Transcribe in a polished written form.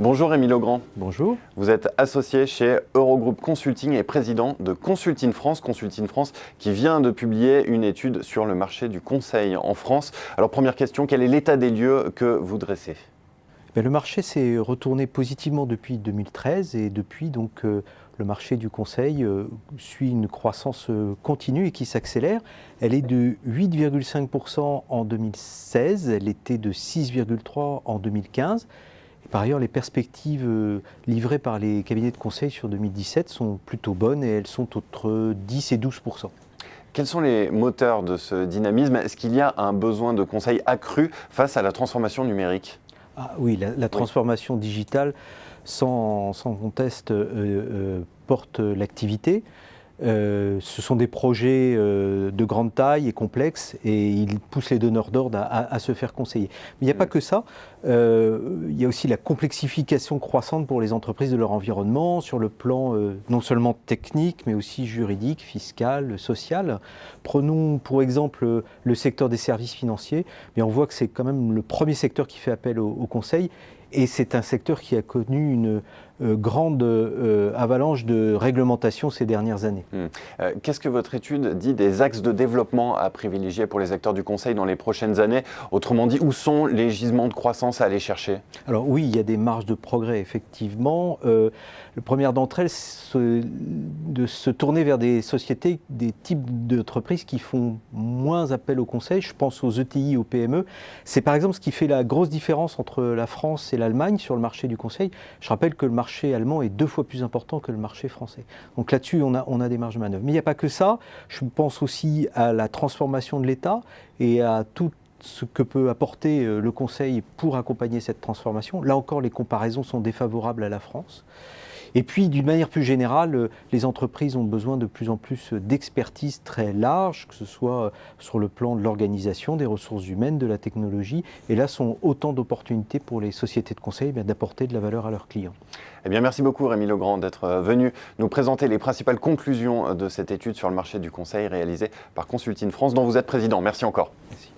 Bonjour Rémi Legrand. Bonjour. Vous êtes associé chez Eurogroup Consulting et président de Consulting France. Consulting France qui vient de publier une étude sur le marché du conseil en France. Alors première question, quel est l'état des lieux que vous dressez ? Le marché s'est retourné positivement depuis 2013 et depuis donc le marché du conseil suit une croissance continue et qui s'accélère. Elle est de 8,5% en 2016, elle était de 6,3% en 2015. Et par ailleurs, les perspectives livrées par les cabinets de conseil sur 2017 sont plutôt bonnes et elles sont entre 10 et 12%. Quels sont les moteurs de ce dynamisme ? Est-ce qu'il y a un besoin de conseil accru face à la transformation numérique ? Oui, la transformation digitale, sans conteste, porte l'activité. Ce sont des projets de grande taille et complexes et ils poussent les donneurs d'ordre à se faire conseiller. Mais il n'y a pas que ça, il y a aussi la complexification croissante pour les entreprises de leur environnement sur le plan non seulement technique mais aussi juridique, fiscal, social. Prenons pour exemple le secteur des services financiers, mais on voit que c'est quand même le premier secteur qui fait appel au conseil. Et c'est un secteur qui a connu une grande avalanche de réglementation ces dernières années. Qu'est-ce que votre étude dit des axes de développement à privilégier pour les acteurs du conseil dans les prochaines années ? Autrement dit, où sont les gisements de croissance à aller chercher ? Alors oui, il y a des marges de progrès, effectivement. La première d'entre elles, c'est de se tourner vers des sociétés, des types d'entreprises qui font moins appel au conseil. Je pense aux ETI, aux PME. C'est par exemple ce qui fait la grosse différence entre la France et l'Allemagne sur le marché du conseil. Je rappelle que le marché allemand est 2 fois plus important que le marché français. Donc là-dessus, on a des marges de manœuvre. Mais il n'y a pas que ça. Je pense aussi à la transformation de l'État et à tout ce que peut apporter le conseil pour accompagner cette transformation. Là encore, les comparaisons sont défavorables à la France. Et puis, d'une manière plus générale, les entreprises ont besoin de plus en plus d'expertise très large, que ce soit sur le plan de l'organisation, des ressources humaines, de la technologie. Et là, sont autant d'opportunités pour les sociétés de conseil d'apporter de la valeur à leurs clients. Eh bien, merci beaucoup Rémi Legrand d'être venu nous présenter les principales conclusions de cette étude sur le marché du conseil réalisée par Consulting France, dont vous êtes président. Merci encore. Merci.